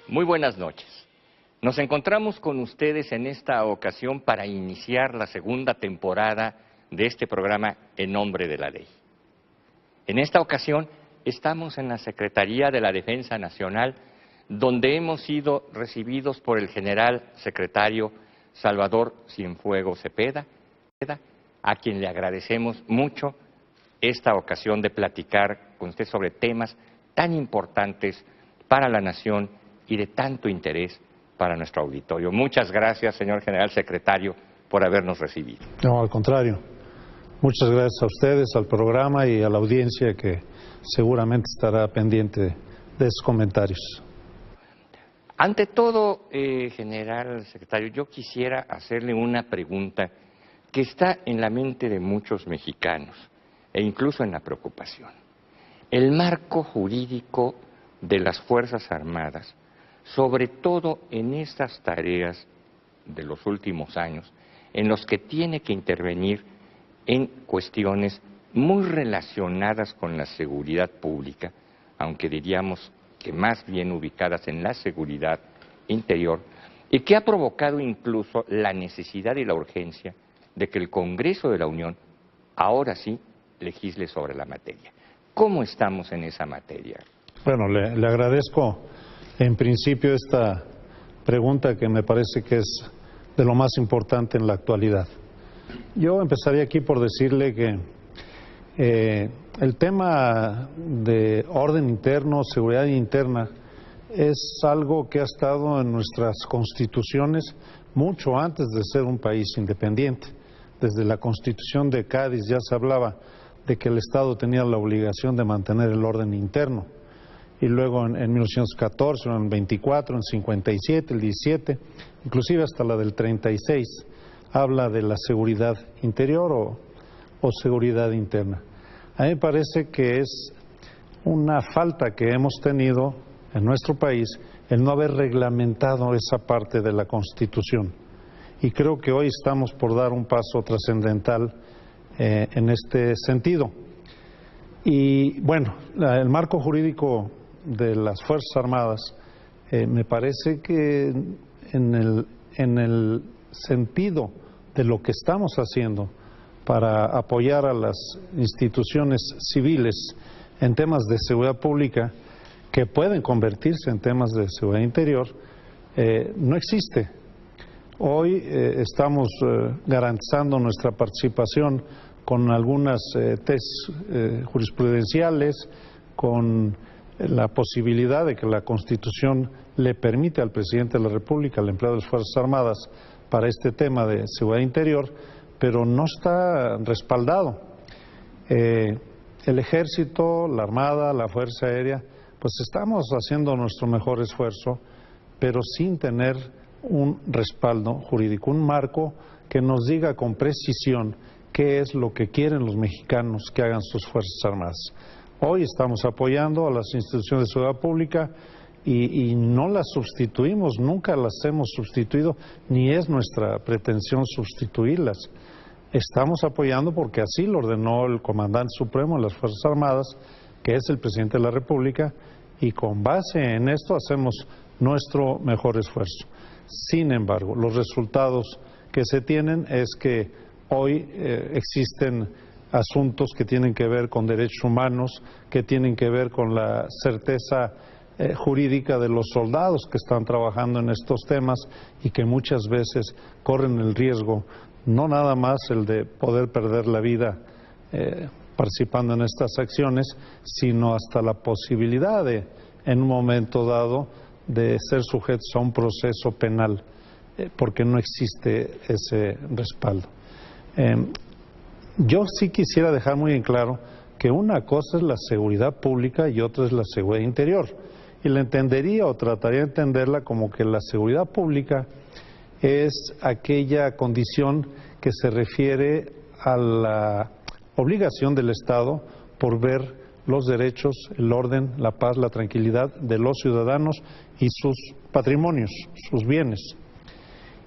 Muy buenas noches. Nos encontramos con ustedes en esta ocasión para iniciar la segunda temporada de este programa En Nombre de la Ley. En esta ocasión estamos en la Secretaría de la Defensa Nacional, donde hemos sido recibidos por el general secretario Salvador Cienfuegos Cepeda, a quien le agradecemos mucho esta ocasión de platicar con usted sobre temas tan importantes para la nación y de tanto interés para nuestro auditorio. Muchas gracias, señor general secretario, por habernos recibido. No, al contrario. Muchas gracias a ustedes, al programa y a la audiencia que seguramente estará pendiente de esos comentarios. Ante todo, general secretario, yo quisiera hacerle una pregunta que está en la mente de muchos mexicanos e incluso en la preocupación. El marco jurídico de las Fuerzas Armadas, sobre todo en estas tareas de los últimos años, en los que tiene que intervenir en cuestiones muy relacionadas con la seguridad pública, aunque diríamos que más bien ubicadas en la seguridad interior, y que ha provocado incluso la necesidad y la urgencia de que el Congreso de la Unión ahora sí legisle sobre la materia. ¿Cómo estamos en esa materia? Bueno, le agradezco en principio esta pregunta que me parece que es de lo más importante en la actualidad. Yo empezaría aquí por decirle que el tema de orden interno, seguridad interna, es algo que ha estado en nuestras constituciones mucho antes de ser un país independiente. Desde la Constitución de Cádiz ya se hablaba de que el Estado tenía la obligación de mantener el orden interno. Y luego en 1914, en el 24, en el 57, el 17, inclusive hasta la del 36, habla de la seguridad interior o seguridad interna. A mí me parece que es una falta que hemos tenido en nuestro país el no haber reglamentado esa parte de la Constitución. Y creo que hoy estamos por dar un paso trascendental en este sentido. Y bueno, el marco jurídico de las Fuerzas Armadas, me parece que en el sentido de lo que estamos haciendo para apoyar a las instituciones civiles en temas de seguridad pública que pueden convertirse en temas de seguridad interior, no existe. Hoy estamos garantizando nuestra participación con algunas tesis jurisprudenciales, con la posibilidad de que la Constitución le permite al presidente de la República, al empleado de las Fuerzas Armadas, para este tema de seguridad interior, pero no está respaldado. El Ejército, la Armada, la Fuerza Aérea, pues estamos haciendo nuestro mejor esfuerzo, pero sin tener un respaldo jurídico, un marco que nos diga con precisión qué es lo que quieren los mexicanos que hagan sus Fuerzas Armadas. Hoy estamos apoyando a las instituciones de seguridad pública y no las sustituimos, nunca las hemos sustituido, ni es nuestra pretensión sustituirlas. Estamos apoyando porque así lo ordenó el comandante supremo de las Fuerzas Armadas, que es el presidente de la República, y con base en esto hacemos nuestro mejor esfuerzo. Sin embargo, los resultados que se tienen es que hoy existen asuntos que tienen que ver con derechos humanos, que tienen que ver con la certeza jurídica de los soldados que están trabajando en estos temas y que muchas veces corren el riesgo, no nada más el de poder perder la vida participando en estas acciones, sino hasta la posibilidad de, en un momento dado, de ser sujetos a un proceso penal, porque no existe ese respaldo. Yo sí quisiera dejar muy en claro que una cosa es la seguridad pública y otra es la seguridad interior. Y la entendería o trataría de entenderla como que la seguridad pública es aquella condición que se refiere a la obligación del Estado por ver los derechos, el orden, la paz, la tranquilidad de los ciudadanos y sus patrimonios, sus bienes.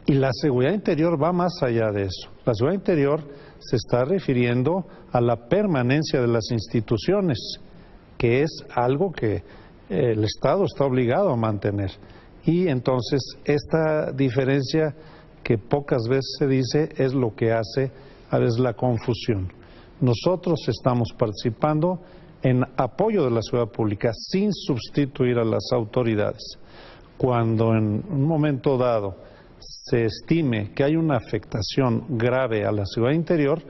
Y la seguridad interior va más allá de eso. La seguridad interior se está refiriendo a la permanencia de las instituciones, que es algo que el Estado está obligado a mantener. Y entonces esta diferencia que pocas veces se dice es lo que hace a veces la confusión. Nosotros estamos participando en apoyo de la seguridad pública sin sustituir a las autoridades. Cuando en un momento dado se estime que hay una afectación grave a la seguridad interior,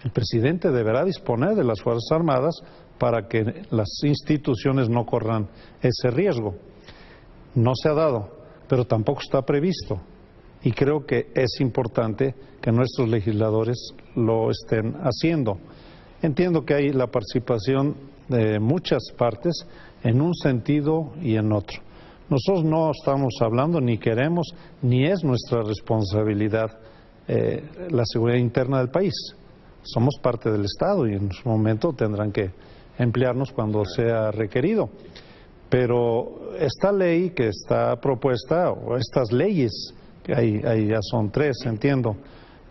el presidente deberá disponer de las Fuerzas Armadas para que las instituciones no corran ese riesgo. No se ha dado, pero tampoco está previsto. Y creo que es importante que nuestros legisladores lo estén haciendo. Entiendo que hay la participación de muchas partes en un sentido y en otro. Nosotros no estamos hablando, ni queremos, ni es nuestra responsabilidad la seguridad interna del país. Somos parte del Estado y en su momento tendrán que emplearnos cuando sea requerido. Pero esta ley que está propuesta, o estas leyes, que hay ya son 3, entiendo,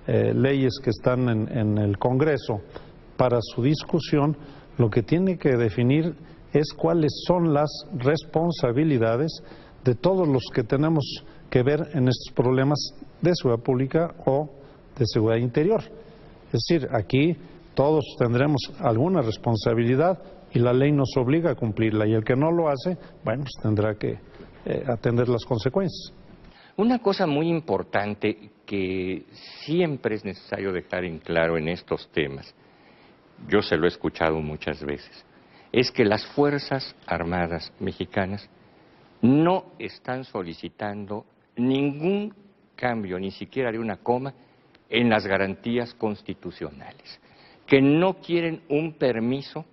leyes que están en el Congreso para su discusión, lo que tiene que definir es cuáles son las responsabilidades de todos los que tenemos que ver en estos problemas de seguridad pública o de seguridad interior. Es decir, aquí todos tendremos alguna responsabilidad y la ley nos obliga a cumplirla, y el que no lo hace, bueno, pues tendrá que atender las consecuencias. Una cosa muy importante que siempre es necesario dejar en claro en estos temas, yo se lo he escuchado muchas veces, es que las Fuerzas Armadas mexicanas no están solicitando ningún cambio, ni siquiera de una coma, en las garantías constitucionales, que no quieren un permiso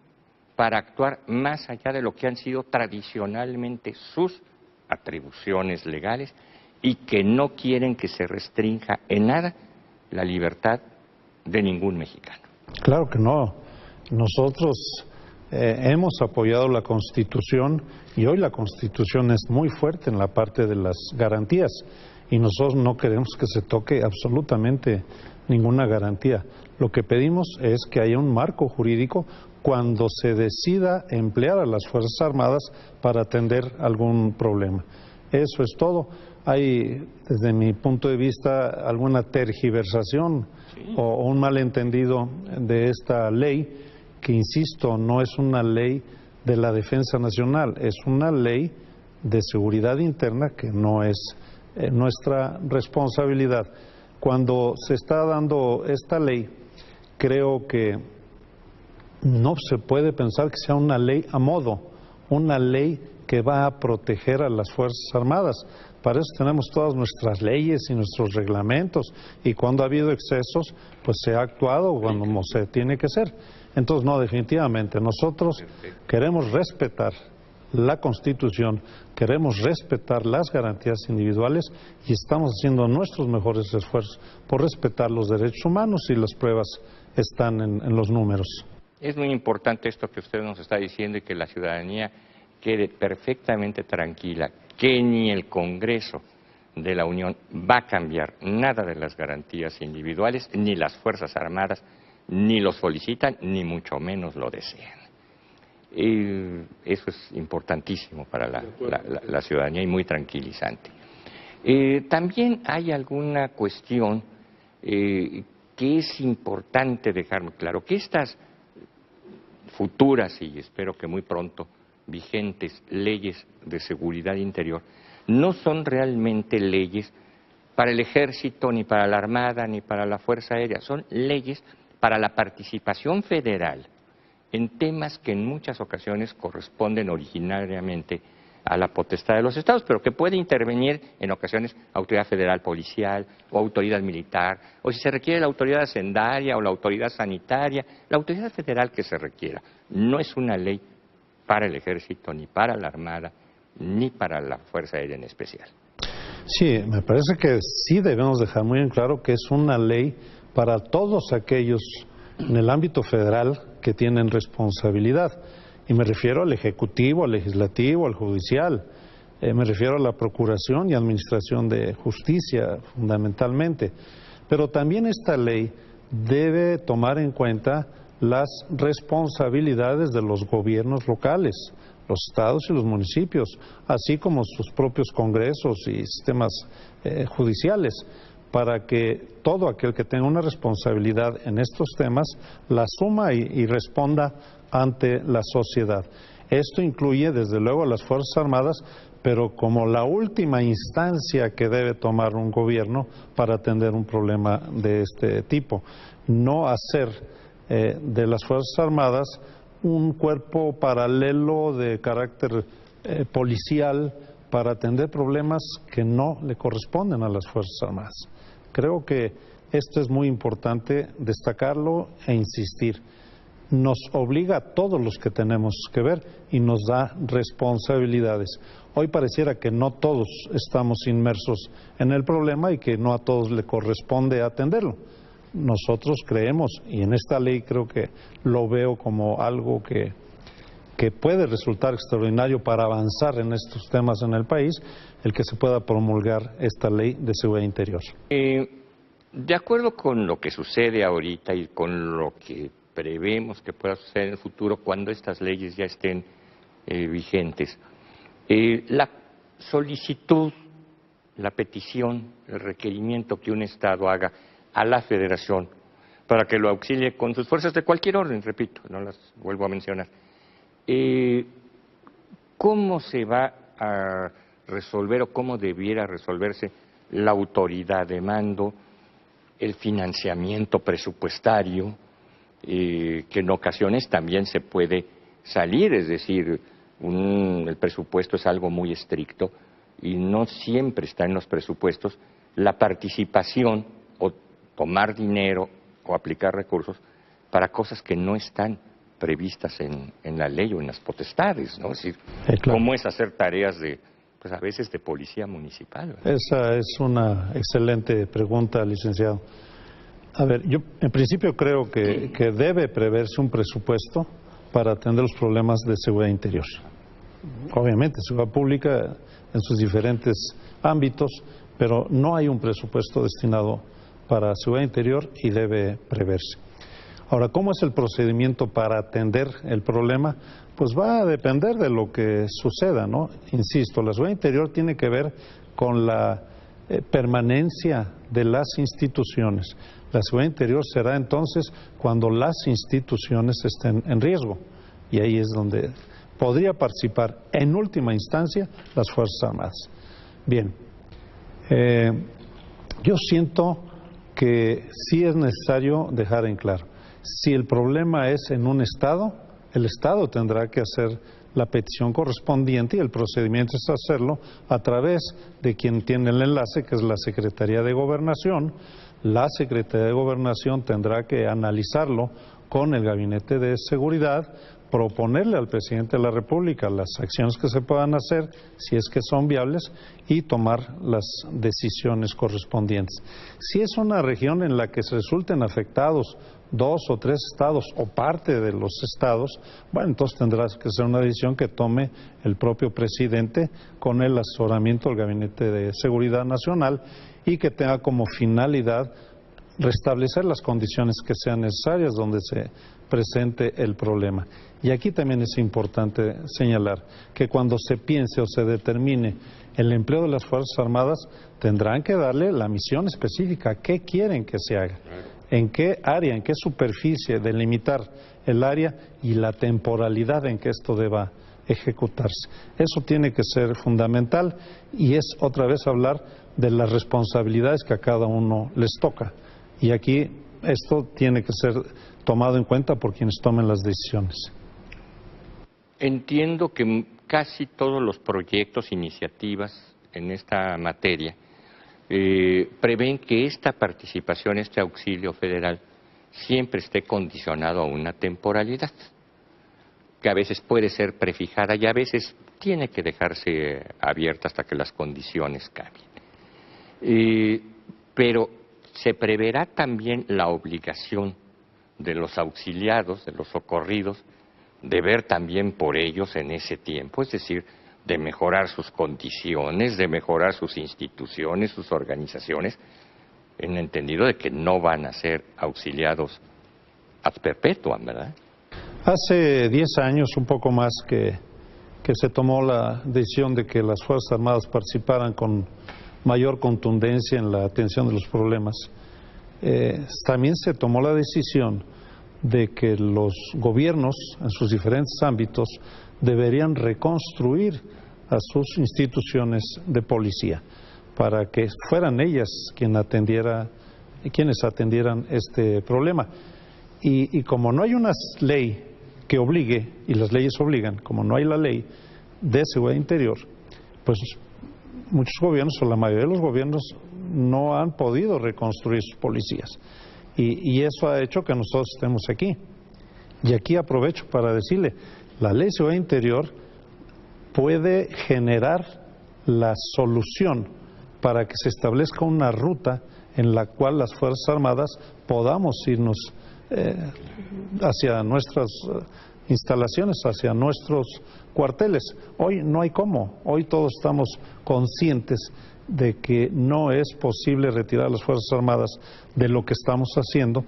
para actuar más allá de lo que han sido tradicionalmente sus atribuciones legales y que no quieren que se restrinja en nada la libertad de ningún mexicano. Claro que no. Nosotros hemos apoyado la Constitución y hoy la Constitución es muy fuerte en la parte de las garantías y nosotros no queremos que se toque absolutamente ninguna garantía. Lo que pedimos es que haya un marco jurídico cuando se decida emplear a las Fuerzas Armadas para atender algún problema. Eso es todo. Hay, desde mi punto de vista, alguna tergiversación o un malentendido de esta ley, que insisto, no es una ley de la defensa nacional, es una ley de seguridad interna que no es nuestra responsabilidad. Cuando se está dando esta ley, creo que no se puede pensar que sea una ley a modo, una ley que va a proteger a las Fuerzas Armadas. Para eso tenemos todas nuestras leyes y nuestros reglamentos, y cuando ha habido excesos, pues se ha actuado cuando se tiene que hacer. Entonces, no, definitivamente, nosotros queremos respetar la Constitución, queremos respetar las garantías individuales y estamos haciendo nuestros mejores esfuerzos por respetar los derechos humanos y las pruebas están en los números. Es muy importante esto que usted nos está diciendo y que la ciudadanía quede perfectamente tranquila, que ni el Congreso de la Unión va a cambiar nada de las garantías individuales, ni las Fuerzas Armadas ni lo solicitan, ni mucho menos lo desean. Eso es importantísimo para la ciudadanía y muy tranquilizante. También hay alguna cuestión que es importante dejar claro, que estas futuras y espero que muy pronto vigentes leyes de seguridad interior no son realmente leyes para el Ejército, ni para la Armada, ni para la Fuerza Aérea, son leyes para la participación federal en temas que en muchas ocasiones corresponden originariamente a la potestad de los estados, pero que puede intervenir en ocasiones autoridad federal policial o autoridad militar, o si se requiere la autoridad hacendaria o la autoridad sanitaria, la autoridad federal que se requiera. No es una ley para el Ejército, ni para la Armada, ni para la Fuerza Aérea en especial. Sí, me parece que sí debemos dejar muy en claro que es una ley para todos aquellos en el ámbito federal que tienen responsabilidad. Y me refiero al Ejecutivo, al Legislativo, al Judicial. Me refiero a la Procuración y Administración de Justicia, fundamentalmente. Pero también esta ley debe tomar en cuenta las responsabilidades de los gobiernos locales, los estados y los municipios, así como sus propios congresos y sistemas judiciales, para que todo aquel que tenga una responsabilidad en estos temas la asuma y responda ante la sociedad. Esto incluye, desde luego, a las Fuerzas Armadas, pero como la última instancia que debe tomar un gobierno para atender un problema de este tipo. No hacer de las Fuerzas Armadas un cuerpo paralelo de carácter policial para atender problemas que no le corresponden a las Fuerzas Armadas. Creo que esto es muy importante destacarlo e insistir. Nos obliga a todos los que tenemos que ver y nos da responsabilidades. Hoy pareciera que no todos estamos inmersos en el problema y que no a todos le corresponde atenderlo. Nosotros creemos, y en esta ley creo que lo veo como algo que puede resultar extraordinario para avanzar en estos temas en el país, el que se pueda promulgar esta ley de seguridad interior. De acuerdo con lo que sucede ahorita y con lo que prevemos que pueda suceder en el futuro cuando estas leyes ya estén vigentes, la solicitud, la petición, el requerimiento que un Estado haga a la Federación para que lo auxilie con sus fuerzas de cualquier orden, repito, no las vuelvo a mencionar, ¿cómo se va a resolver o cómo debiera resolverse la autoridad de mando, el financiamiento presupuestario, que en ocasiones también se puede salir, es decir, el presupuesto es algo muy estricto y no siempre está en los presupuestos la participación o tomar dinero o aplicar recursos para cosas que no están previstas en la ley o en las potestades, ¿no? Es decir, claro. ¿Cómo es hacer tareas pues a veces de policía municipal, ¿verdad? Esa es una excelente pregunta, licenciado. A ver, yo en principio creo que debe preverse un presupuesto para atender los problemas de seguridad interior. Obviamente, seguridad pública en sus diferentes ámbitos, pero no hay un presupuesto destinado para seguridad interior y debe preverse. Ahora, ¿cómo es el procedimiento para atender el problema? Pues va a depender de lo que suceda, ¿no? Insisto, la seguridad interior tiene que ver con la permanencia de las instituciones. La seguridad interior será entonces cuando las instituciones estén en riesgo, y ahí es donde podría participar en última instancia las Fuerzas Armadas. Bien, yo siento que sí es necesario dejar en claro, si el problema es en un Estado, el Estado tendrá que hacer la petición correspondiente y el procedimiento es hacerlo a través de quien tiene el enlace, que es la Secretaría de Gobernación. La Secretaría de Gobernación tendrá que analizarlo con el Gabinete de Seguridad, proponerle al Presidente de la República las acciones que se puedan hacer, si es que son viables, y tomar las decisiones correspondientes. Si es una región en la que se resulten afectados 2 o 3 estados o parte de los estados, bueno, entonces tendrá que ser una decisión que tome el propio presidente con el asesoramiento del Gabinete de Seguridad Nacional y que tenga como finalidad restablecer las condiciones que sean necesarias donde se presente el problema. Y aquí también es importante señalar que cuando se piense o se determine el empleo de las Fuerzas Armadas, tendrán que darle la misión específica, qué quieren que se haga, en qué área, en qué superficie, delimitar el área y la temporalidad en que esto deba ejecutarse. Eso tiene que ser fundamental y es otra vez hablar de las responsabilidades que a cada uno les toca. Y aquí esto tiene que ser tomado en cuenta por quienes tomen las decisiones. Entiendo que casi todos los proyectos, iniciativas en esta materia prevén que esta participación, este auxilio federal, siempre esté condicionado a una temporalidad, que a veces puede ser prefijada y a veces tiene que dejarse abierta hasta que las condiciones cambien. Pero se preverá también la obligación de los auxiliados, de los socorridos, de ver también por ellos en ese tiempo, es decir, de mejorar sus condiciones, de mejorar sus instituciones, sus organizaciones, en el entendido de que no van a ser auxiliados ad perpetuam, ¿verdad? Hace 10 años, un poco más, que que se tomó la decisión de que las Fuerzas Armadas participaran con mayor contundencia en la atención de los problemas, también se tomó la decisión de que los gobiernos en sus diferentes ámbitos deberían reconstruir a sus instituciones de policía para que fueran ellas quienes atendieran este problema. Y como no hay una ley que obligue, y las leyes obligan, como no hay la ley de seguridad interior, pues muchos gobiernos o la mayoría de los gobiernos no han podido reconstruir sus policías. Y eso ha hecho que nosotros estemos aquí. Y aquí aprovecho para decirle, la ley de seguridad interior puede generar la solución para que se establezca una ruta en la cual las Fuerzas Armadas podamos irnos hacia nuestras instalaciones, hacia nuestros cuarteles. Hoy no hay cómo, hoy todos estamos conscientes de que no es posible retirar a las Fuerzas Armadas de lo que estamos haciendo,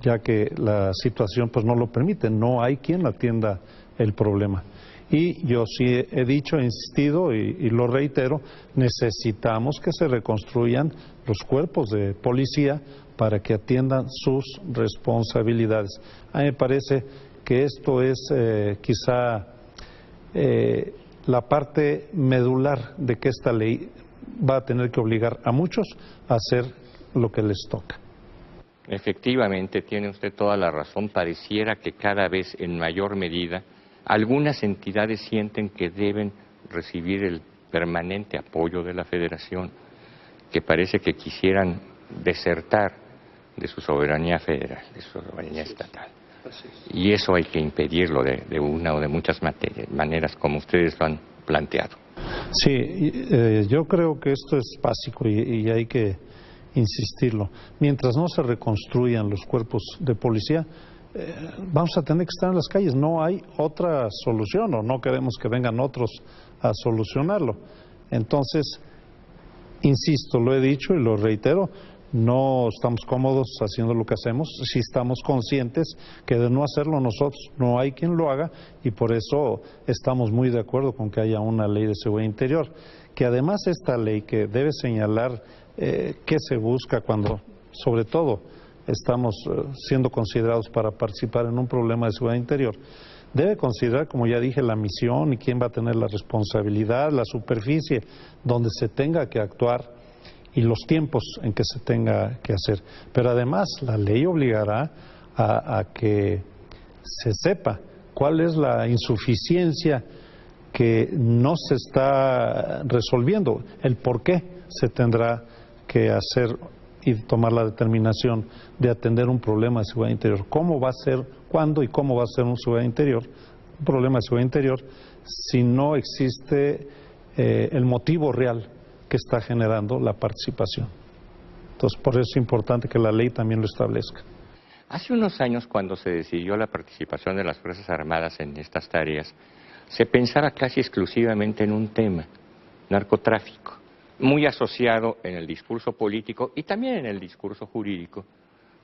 ya que la situación pues no lo permite, no hay quien atienda el problema. Y yo sí he dicho, he insistido y lo reitero, necesitamos que se reconstruyan los cuerpos de policía para que atiendan sus responsabilidades. A mí me parece que esto es quizá la parte medular de que esta ley va a tener que obligar a muchos a hacer lo que les toca. Efectivamente, tiene usted toda la razón. Pareciera que cada vez en mayor medida algunas entidades sienten que deben recibir el permanente apoyo de la Federación, que parece que quisieran desertar de su soberanía federal, de su soberanía estatal. Y eso hay que impedirlo de una o de muchas maneras, como ustedes lo han planteado. Sí, yo creo que esto es básico y hay que insistirlo. Mientras no se reconstruyan los cuerpos de policía, vamos a tener que estar en las calles. No hay otra solución, o no queremos que vengan otros a solucionarlo. Entonces, insisto, lo he dicho y lo reitero, no estamos cómodos haciendo lo que hacemos, si estamos conscientes que de no hacerlo nosotros no hay quien lo haga, y por eso estamos muy de acuerdo con que haya una ley de seguridad interior, que además esta ley que debe señalar qué se busca cuando, sobre todo, estamos siendo considerados para participar en un problema de seguridad interior, debe considerar, como ya dije, la misión y quién va a tener la responsabilidad, la superficie donde se tenga que actuar y los tiempos en que se tenga que hacer. Pero además la ley obligará a que se sepa cuál es la insuficiencia que no se está resolviendo, el por qué se tendrá que hacer y tomar la determinación de atender un problema de seguridad interior. ¿Cómo va a ser, cuándo y cómo va a ser un problema de seguridad interior si no existe el motivo real que está generando la participación? Entonces, por eso es importante que la ley también lo establezca. Hace unos años, cuando se decidió la participación de las Fuerzas Armadas en estas tareas, se pensaba casi exclusivamente en un tema, narcotráfico, muy asociado en el discurso político y también en el discurso jurídico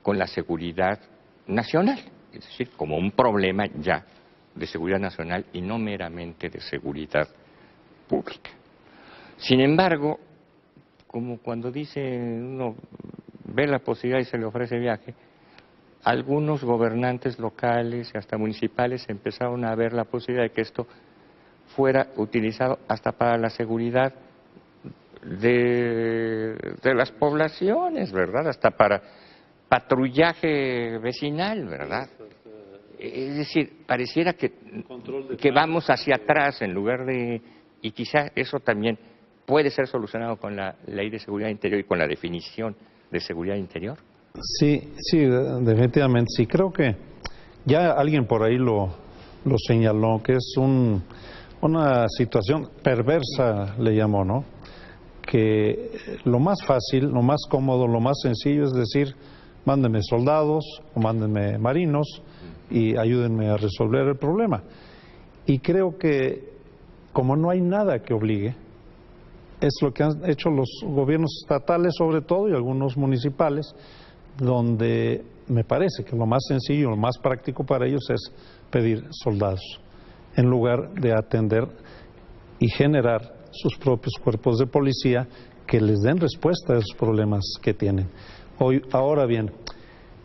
con la seguridad nacional, es decir, como un problema ya de seguridad nacional y no meramente de seguridad pública. Sin embargo, como cuando dice uno ve la posibilidad y se le ofrece viaje, algunos gobernantes locales y hasta municipales empezaron a ver la posibilidad de que esto fuera utilizado hasta para la seguridad de las poblaciones, ¿verdad? Hasta para patrullaje vecinal, ¿verdad? Es decir, pareciera que vamos hacia atrás en lugar de... Y quizá eso también puede ser solucionado con la Ley de Seguridad Interior y con la definición de seguridad interior. Sí, definitivamente sí. Creo que ya alguien por ahí lo señaló, que es una situación perversa, le llamó, ¿no? Que lo más fácil, lo más cómodo, lo más sencillo es decir, mándenme soldados o mándenme marinos y ayúdenme a resolver el problema. Y creo que como no hay nada que obligue, es lo que han hecho los gobiernos estatales sobre todo y algunos municipales, donde me parece que lo más sencillo, lo más práctico para ellos es pedir soldados. en lugar de atender y generar sus propios cuerpos de policía que les den respuesta a esos problemas que tienen. Ahora bien,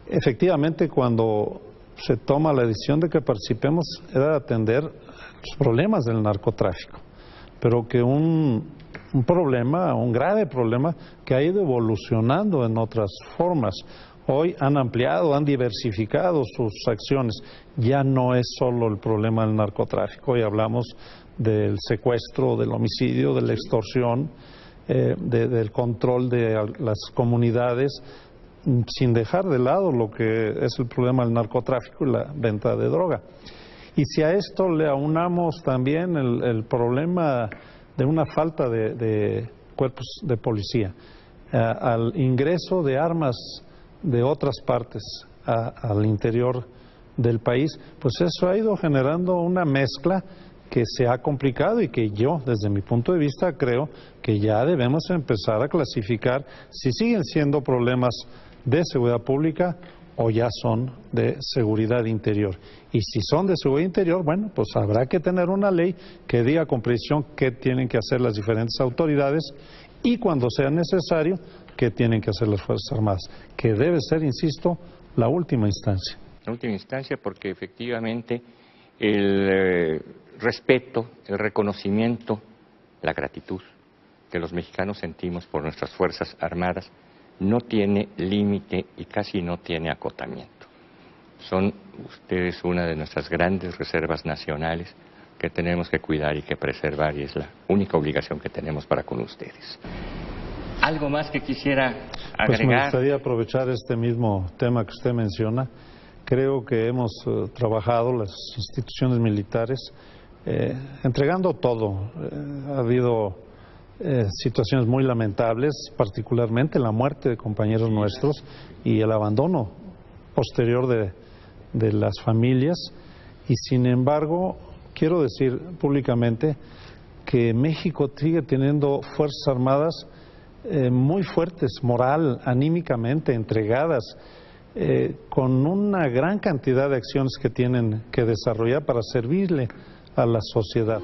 efectivamente, cuando se toma la decisión de que participemos, era atender los problemas del narcotráfico, pero que un problema, un grave problema que ha ido evolucionando en otras formas. Hoy han ampliado, han diversificado sus acciones. Ya no es solo el problema del narcotráfico, hoy hablamos del secuestro, del homicidio, de la extorsión, del control de las comunidades, sin dejar de lado lo que es el problema del narcotráfico y la venta de droga. Y si a esto le aunamos también el problema de una falta de cuerpos de policía, al ingreso de armas de otras partes al interior del país, pues eso ha ido generando una mezcla que se ha complicado y que yo, desde mi punto de vista, creo que ya debemos empezar a clasificar si siguen siendo problemas de seguridad pública o ya son de seguridad interior. Y si son de seguridad interior, bueno, pues habrá que tener una ley que diga con precisión qué tienen que hacer las diferentes autoridades y cuando sea necesario, qué tienen que hacer las Fuerzas Armadas, que debe ser, insisto, la última instancia. La última instancia, porque efectivamente el respeto, el reconocimiento, la gratitud que los mexicanos sentimos por nuestras Fuerzas Armadas no tiene límite y casi no tiene acotamiento. Son ustedes una de nuestras grandes reservas nacionales que tenemos que cuidar y que preservar, y es la única obligación que tenemos para con ustedes. ¿Algo más que quisiera agregar? Pues me gustaría aprovechar este mismo tema que usted menciona. Creo que hemos trabajado las instituciones militares entregando todo. Ha habido situaciones muy lamentables, particularmente la muerte de compañeros nuestros y el abandono posterior de las familias. Y sin embargo, quiero decir públicamente que México sigue teniendo Fuerzas Armadas muy fuertes, moral, anímicamente, entregadas, con una gran cantidad de acciones que tienen que desarrollar para servirle a la sociedad.